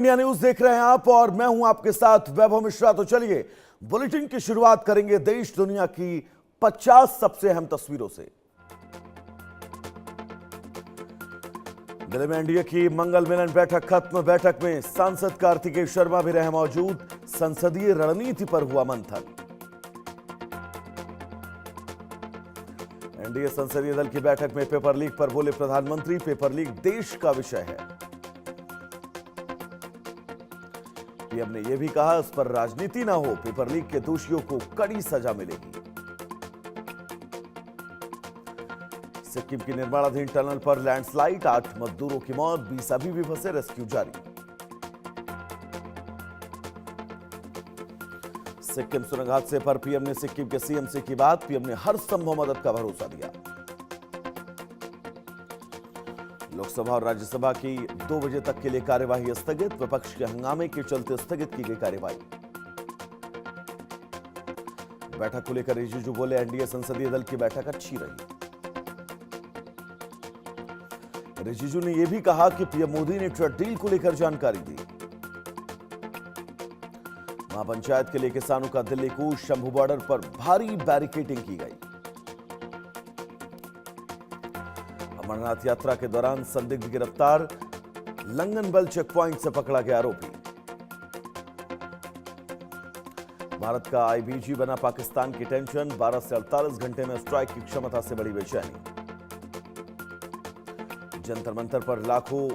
India news देख रहे हैं आप और मैं हूं आपके साथ वैभव मिश्रा। तो चलिए बुलेटिन की शुरुआत करेंगे देश दुनिया की 50 सबसे अहम तस्वीरों से। दिल्ली में एनडीए की मंगल मिलन बैठक खत्म। बैठक में सांसद कार्तिकेय शर्मा भी रहे मौजूद। संसदीय रणनीति पर हुआ मंथन। एनडीए संसदीय दल की बैठक में पेपर लीक पर बोले प्रधानमंत्री, पेपर लीक देश का विषय है। पीएम ने यह भी कहा इस पर राजनीति ना हो, पेपर लीक के दोषियों को कड़ी सजा मिलेगी। सिक्किम की निर्माणाधीन टनल पर लैंडस्लाइड, 8 मजदूरों की मौत, 20 अभी भी फंसे, रेस्क्यू जारी। सिक्किम सुरंग हादसे पर पीएम ने सिक्किम के सीएम से की बात। पीएम ने हर संभव मदद का भरोसा दिया। लोकसभा और राज्यसभा की 2 बजे तक के लिए कार्यवाही स्थगित। विपक्ष के हंगामे के चलते स्थगित की गई कार्यवाही। बैठक को लेकर रिजिजू बोले एनडीए संसदीय दल की बैठक अच्छी रही। रिजिजू ने यह भी कहा कि पीएम मोदी ने ट्रेड डील को लेकर जानकारी दी। महापंचायत के लिए किसानों का दिल्ली कूच, शंभू बॉर्डर पर भारी बैरिकेडिंग की गई। अमरनाथ यात्रा के दौरान संदिग्ध गिरफ्तार, लंगनबल चेक पॉइंट से पकड़ा गया आरोपी। भारत का आईबीजी बना पाकिस्तान की टेंशन, 12 से 48 घंटे में स्ट्राइक की क्षमता से बड़ी बेचैनी। जंतर मंतर पर लाखों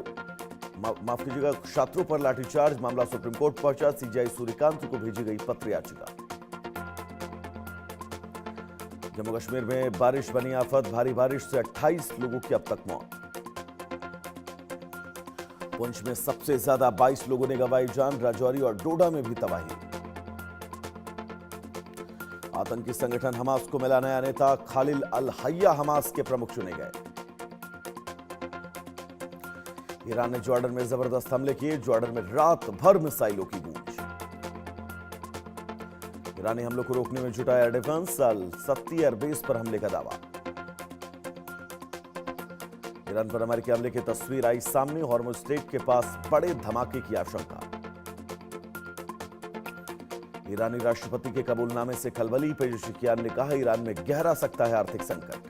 माफ कीजिएगा छात्रों पर लाठीचार्ज, मामला सुप्रीम कोर्ट पहुंचा। सीजीआई सूर्यकांत को भेजी गई पत्र याचिका। जम्मू कश्मीर में बारिश बनी आफत, भारी बारिश से 28 लोगों की अब तक मौत। पुंछ में सबसे ज्यादा 22 लोगों ने गंवाई जान, राजौरी और डोडा में भी तबाही। आतंकी संगठन हमास को मिला नया नेता, खालिल अल हय्या हमास के प्रमुख चुने गए। ईरान ने जॉर्डन में जबरदस्त हमले किए, जॉर्डन में रात भर मिसाइलों की गूंज। ईरानी हमलों को रोकने में जुटा एयर डिफेंस, अल सत्ती एयरबेस पर हमले का दावा। ईरान पर अमेरिकी हमले की तस्वीर आई सामने, हॉर्मुज स्ट्रेट के पास बड़े धमाके की आशंका। ईरानी राष्ट्रपति के कबूलनामे से खलबली, पेजेशिकियान ने कहा ईरान में गहरा सकता है आर्थिक संकट।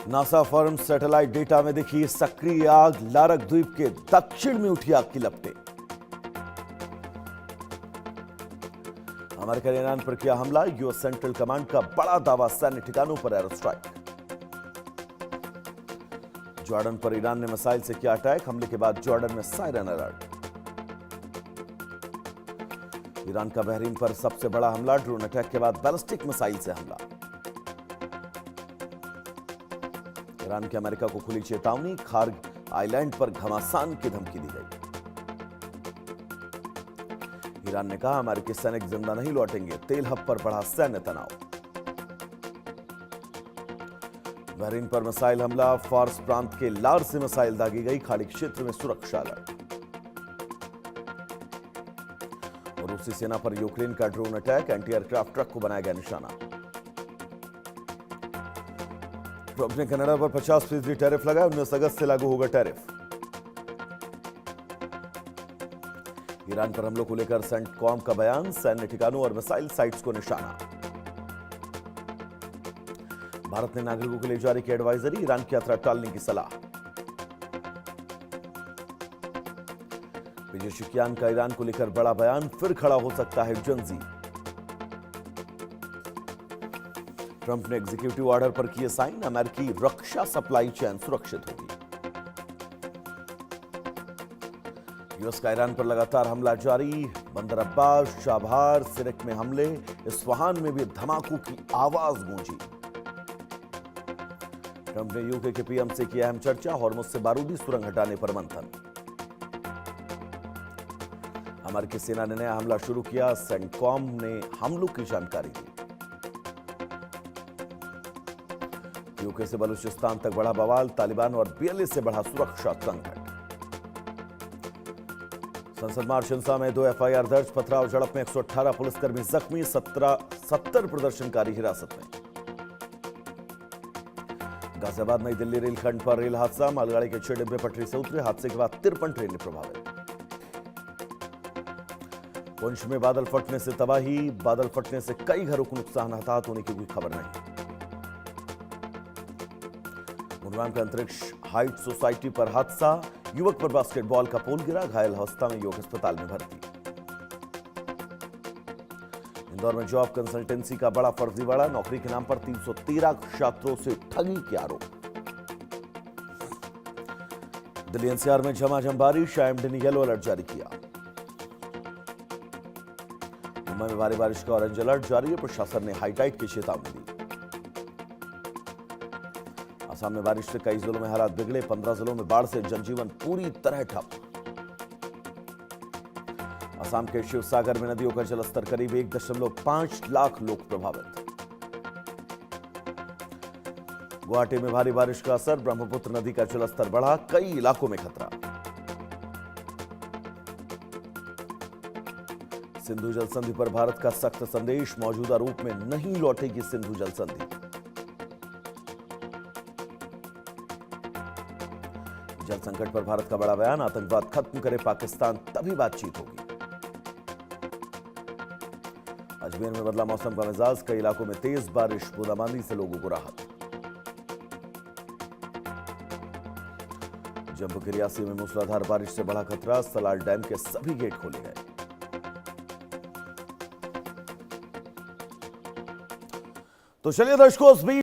नासा फर्म सैटेलाइट डेटा में दिखी सक्रिय आग, लारक द्वीप के दक्षिण में उठी आग की लपटें। अमेरिका ने ईरान पर किया हमला, यूएस सेंट्रल कमांड का बड़ा दावा, सैन्य ठिकानों पर एयर स्ट्राइक। जॉर्डन पर ईरान ने मिसाइल से किया अटैक, हमले के बाद जॉर्डन में सायरन अलर्ट। ईरान का बहरीन पर सबसे बड़ा हमला, ड्रोन अटैक के बाद बैलिस्टिक मिसाइल से हमला। ईरान की अमेरिका को खुली चेतावनी, खार्ग आइलैंड पर घमासान की धमकी दी गई। ईरान ने कहा अमेरिकी सैनिक जिंदा नहीं लौटेंगे, तेल हब पर बढ़ा सैन्य तनाव। बहरीन पर मिसाइल हमला, फार्स प्रांत के लार से मिसाइल दागी गई, खाड़ी क्षेत्र में सुरक्षा अलर्ट। और रूसी सेना पर यूक्रेन का drone attack, anti aircraft truck को बनाया गया निशाना। ट्रंप ने कनाडा पर 50% टैरिफ लगाया, 19 अगस्त से लागू होगा टैरिफ। ईरान पर हमलों को लेकर सेंटकॉम का बयान, सैन्य ठिकानों और मिसाइल साइट्स को निशाना। भारत ने नागरिकों के लिए जारी की एडवाइजरी, ईरान की यात्रा टालने की सलाह। पेजेशिकियान का ईरान को लेकर बड़ा बयान, फिर खड़ा हो सकता है जंजी। ट्रंप ने एग्जीक्यूटिव ऑर्डर पर किए साइन, अमेरिकी रक्षा सप्लाई चेन सुरक्षित होगी। यूएस का ईरान पर लगातार हमला जारी, बंदर अब्बास, चाबहार, सिरक में हमले, इस्फहान में भी धमाकों की आवाज गूंजी। ट्रंप ने यूके के पीएम से की अहम चर्चा, हॉर्मुज से बारूदी सुरंग हटाने पर मंथन। अमेरिकी सेना ने नया हमला शुरू किया, सेंटकॉम ने हमलों की जानकारी दी। यूके से बलूचिस्तान तक बढ़ा बवाल, तालिबान और बीएलए से बढ़ा सुरक्षा संकट। संसद मार्च हिंसा में 2 एफआईआर दर्ज, पथराव झड़प में 118 पुलिसकर्मी जख्मी, 70 प्रदर्शनकारी हिरासत में। गाजियाबाद नई दिल्ली रेलखंड पर रेल हादसा, मालगाड़ी के 6 डिब्बे पटरी से उतरे, हादसे के बाद 53 ट्रेनें प्रभावित। पुंछ में बादल फटने से तबाही, बादल फटने से कई घरों को नुकसान, हताहत होने की कोई खबर नहीं। गुरुग्राम के अंतरिक्ष हाइट सोसाइटी पर हादसा, युवक पर बास्केटबॉल का पोल गिरा, घायल अवस्था में युवक अस्पताल में भर्ती। इंदौर में जॉब कंसल्टेंसी का बड़ा फर्जीवाड़ा, नौकरी के नाम पर 313 छात्रों से ठगी के आरोप। दिल्ली एनसीआर में झमाझम बारिश, आईएमडी ने येलो अलर्ट जारी किया। मुंबई में भारी बारिश का ऑरेंज अलर्ट जारी है, प्रशासन ने हाईटाइट की चेतावनी दी। असम में बारिश से कई जिलों में हालात बिगड़े, 15 जिलों में बाढ़ से जनजीवन पूरी तरह ठप। असम के शिवसागर में नदियों का जलस्तर करीब 1.5 लाख लोग प्रभावित। गुवाहाटी में भारी बारिश का असर, ब्रह्मपुत्र नदी का जलस्तर बढ़ा, कई इलाकों में खतरा। सिंधु जल संधि पर भारत का सख्त संदेश, मौजूदा रूप में नहीं लौटेगी सिंधु जल संधि। जल संकट पर भारत का बड़ा बयान, आतंकवाद खत्म करे पाकिस्तान तभी बातचीत होगी। अजमेर में बदला मौसम का मिजाज, कई इलाकों में तेज बारिश, बूंदाबांदी से लोगों को राहत। जम्मू के रियासी में मूसलाधार बारिश से बढ़ा खतरा, सलाल डैम के सभी गेट खोले गए। तो चलिए दर्शकों, इस बीच